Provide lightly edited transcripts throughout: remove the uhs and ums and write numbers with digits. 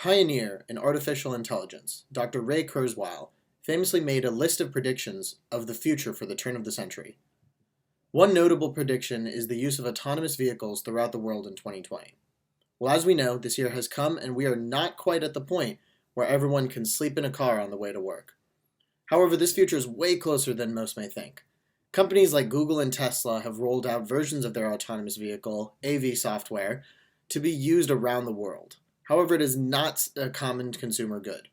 pioneer in artificial intelligence, Dr. Ray Kurzweil, famously made a list of predictions of the future for the turn of the century. One notable prediction is the use of autonomous vehicles throughout the world in 2020. Well, as we know, this year has come and we are not quite at the point where everyone can sleep in a car on the way to work. However, this future is way closer than most may think. Companies like Google and Tesla have rolled out versions of their autonomous vehicle, AV software, to be used around the world. However, it is not a common consumer good.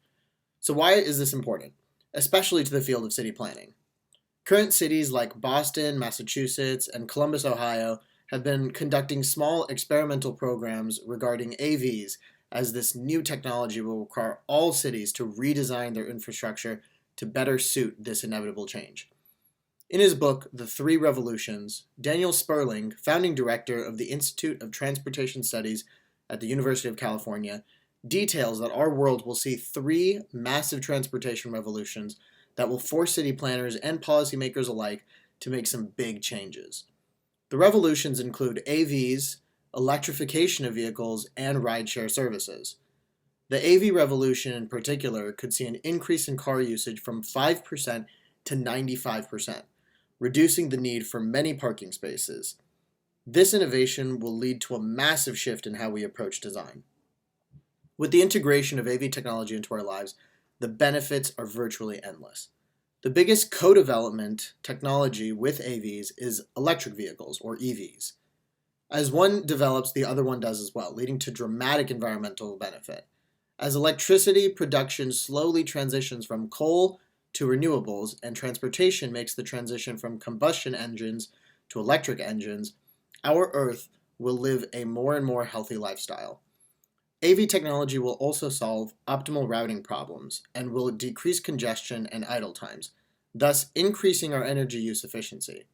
So why is this important, especially to the field of city planning? Current cities like Boston, Massachusetts, and Columbus, Ohio, have been conducting small experimental programs regarding AVs, as this new technology will require all cities to redesign their infrastructure to better suit this inevitable change. In his book, The Three Revolutions, Daniel Sperling, founding director of the Institute of Transportation Studies at the University of California, details that our world will see three massive transportation revolutions that will force city planners and policymakers alike to make some big changes. The revolutions include AVs, electrification of vehicles, and rideshare services. The AV revolution in particular could see an increase in car usage from 5% to 95%, reducing the need for many parking spaces. This innovation will lead to a massive shift in how we approach design. With the integration of AV technology into our lives, the benefits are virtually endless. The biggest co-development technology with AVs is electric vehicles, or EVs. As one develops, the other one does as well, leading to dramatic environmental benefit. As electricity production slowly transitions from coal to renewables, and transportation makes the transition from combustion engines to electric engines, our Earth will live a more and more healthy lifestyle. AV technology will also solve optimal routing problems and will decrease congestion and idle times, thus increasing our energy use efficiency.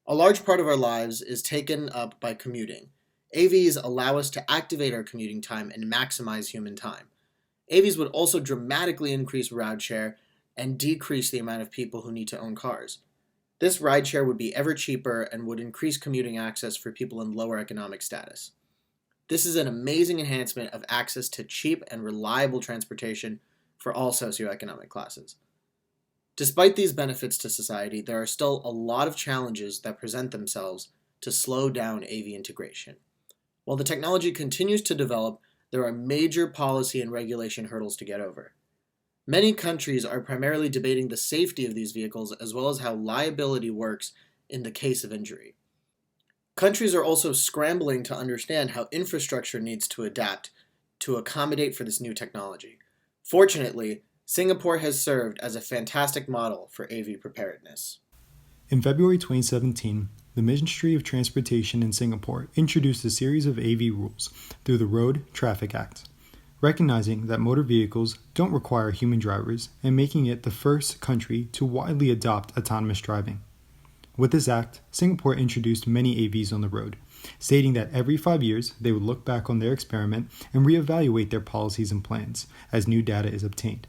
A large part of our lives is taken up by commuting. AVs allow us to activate our commuting time and maximize human time. AVs would also dramatically increase rideshare and decrease the amount of people who need to own cars. This rideshare would be ever cheaper and would increase commuting access for people in lower economic status. This is an amazing enhancement of access to cheap and reliable transportation for all socioeconomic classes. Despite these benefits to society, there are still a lot of challenges that present themselves to slow down AV integration. While the technology continues to develop, there are major policy and regulation hurdles to get over. Many countries are primarily debating the safety of these vehicles as well as how liability works in the case of injury. Countries are also scrambling to understand how infrastructure needs to adapt to accommodate for this new technology. Fortunately, Singapore has served as a fantastic model for AV preparedness. In February 2017, the Ministry of Transportation in Singapore introduced a series of AV rules through the Road Traffic Act, recognizing that motor vehicles don't require human drivers and making it the first country to widely adopt autonomous driving. With this act, Singapore introduced many AVs on the road, stating that every 5 years they would look back on their experiment and reevaluate their policies and plans as new data is obtained.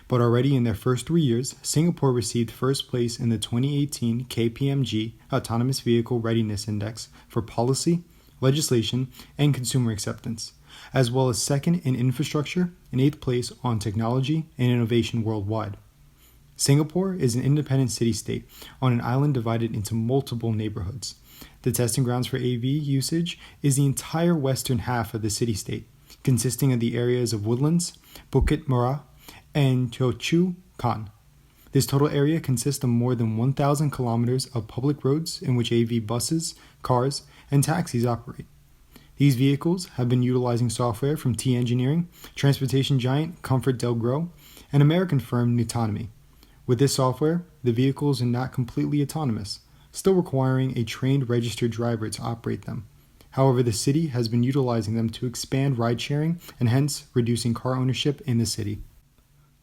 But already in their first 3 years, Singapore received first place in the 2018 KPMG Autonomous Vehicle Readiness Index for policy, legislation, and consumer acceptance, as well as second in infrastructure and 8th place on technology and innovation worldwide. Singapore is an independent city-state on an island divided into multiple neighborhoods. The testing grounds for AV usage is the entire western half of the city-state, consisting of the areas of Woodlands, Bukit Merah, and Choa Chu Kang. This total area consists of more than 1,000 kilometers of public roads in which AV buses, cars, and taxis operate. These vehicles have been utilizing software from T Engineering, transportation giant ComfortDelGro, and American firm Nutanemy. With this software, the vehicles are not completely autonomous, still requiring a trained registered driver to operate them. However, the city has been utilizing them to expand ride-sharing and hence reducing car ownership in the city.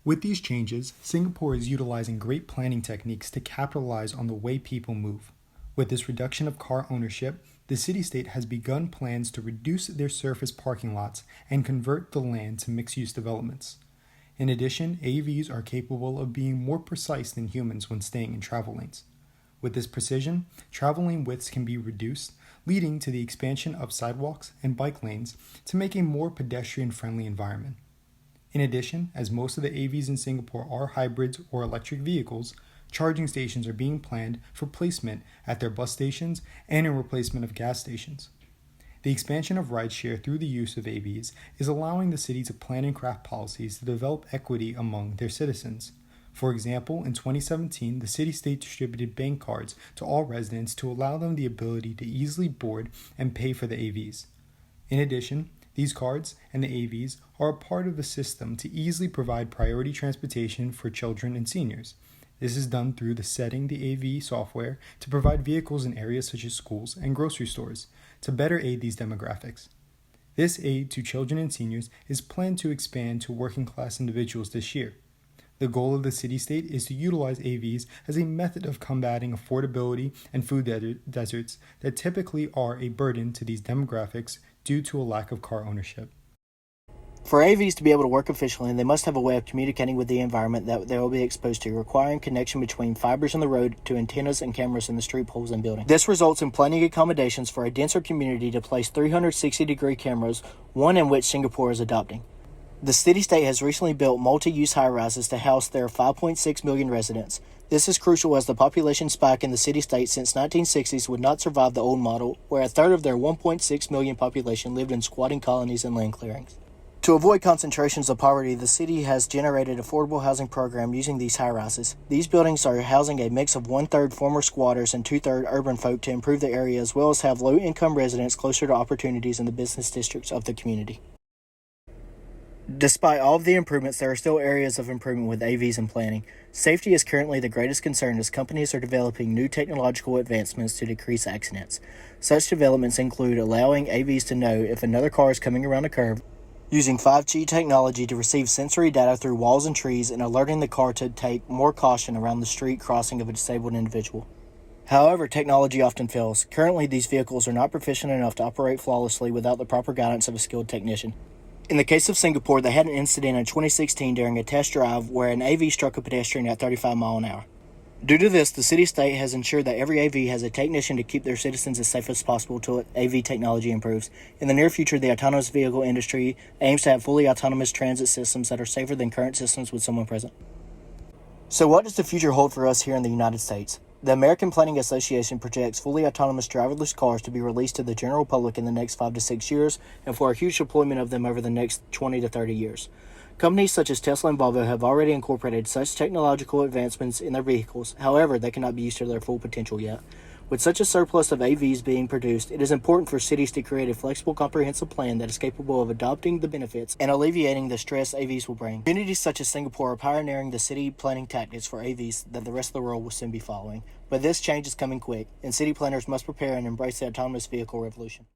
With these changes, Singapore is utilizing great planning techniques to capitalize on the way people move. With this reduction of car ownership, the city-state has begun plans to reduce their surface parking lots and convert the land to mixed-use developments. In addition, AVs are capable of being more precise than humans when staying in travel lanes. With this precision, travel lane widths can be reduced, leading to the expansion of sidewalks and bike lanes to make a more pedestrian-friendly environment. In addition, as most of the AVs in Singapore are hybrids or electric vehicles, charging stations are being planned for placement at their bus stations and in replacement of gas stations. The expansion of rideshare through the use of AVs is allowing the city to plan and craft policies to develop equity among their citizens. For example, in 2017, the city-state distributed bank cards to all residents to allow them the ability to easily board and pay for the AVs. In addition, these cards and the AVs are a part of the system to easily provide priority transportation for children and seniors. This is done through the setting the AV software to provide vehicles in areas such as schools and grocery stores to better aid these demographics. This aid to children and seniors is planned to expand to working class individuals this year. The goal of the city-state is to utilize AVs as a method of combating affordability and food deserts that typically are a burden to these demographics due to a lack of car ownership. For AVs to be able to work efficiently, they must have a way of communicating with the environment that they will be exposed to, requiring connection between fibers in the road to antennas and cameras in the street poles and buildings. This results in planning accommodations for a denser community to place 360-degree cameras, one in which Singapore is adopting. The city-state has recently built multi-use high-rises to house their 5.6 million residents. This is crucial as the population spike in the city-state since 1960s would not survive the old model, where a third of their 1.6 million population lived in squatting colonies and land clearings. To avoid concentrations of poverty, the city has generated affordable housing program using these high-rises. These buildings are housing a mix of 1/3 former squatters and 2/3 urban folk to improve the area, as well as have low-income residents closer to opportunities in the business districts of the community. Despite all of the improvements, there are still areas of improvement with AVs and planning. Safety is currently the greatest concern as companies are developing new technological advancements to decrease accidents. Such developments include allowing AVs to know if another car is coming around a curve, using 5G technology to receive sensory data through walls and trees, and alerting the car to take more caution around the street crossing of a disabled individual. However, technology often fails. Currently, these vehicles are not proficient enough to operate flawlessly without the proper guidance of a skilled technician. In the case of Singapore, they had an incident in 2016 during a test drive where an AV struck a pedestrian at 35 miles an hour. Due to this, the city-state has ensured that every AV has a technician to keep their citizens as safe as possible till AV technology improves. In the near future, the autonomous vehicle industry aims to have fully autonomous transit systems that are safer than current systems with someone present. So what does the future hold for us here in the United States? The American Planning Association projects fully autonomous driverless cars to be released to the general public in the next 5 to 6 years, and for a huge deployment of them over the next 20 to 30 years. Companies such as Tesla and Volvo have already incorporated such technological advancements in their vehicles. However, they cannot be used to their full potential yet. With such a surplus of AVs being produced, it is important for cities to create a flexible, comprehensive plan that is capable of adopting the benefits and alleviating the stress AVs will bring. Communities such as Singapore are pioneering the city planning tactics for AVs that the rest of the world will soon be following. But this change is coming quick, and city planners must prepare and embrace the autonomous vehicle revolution.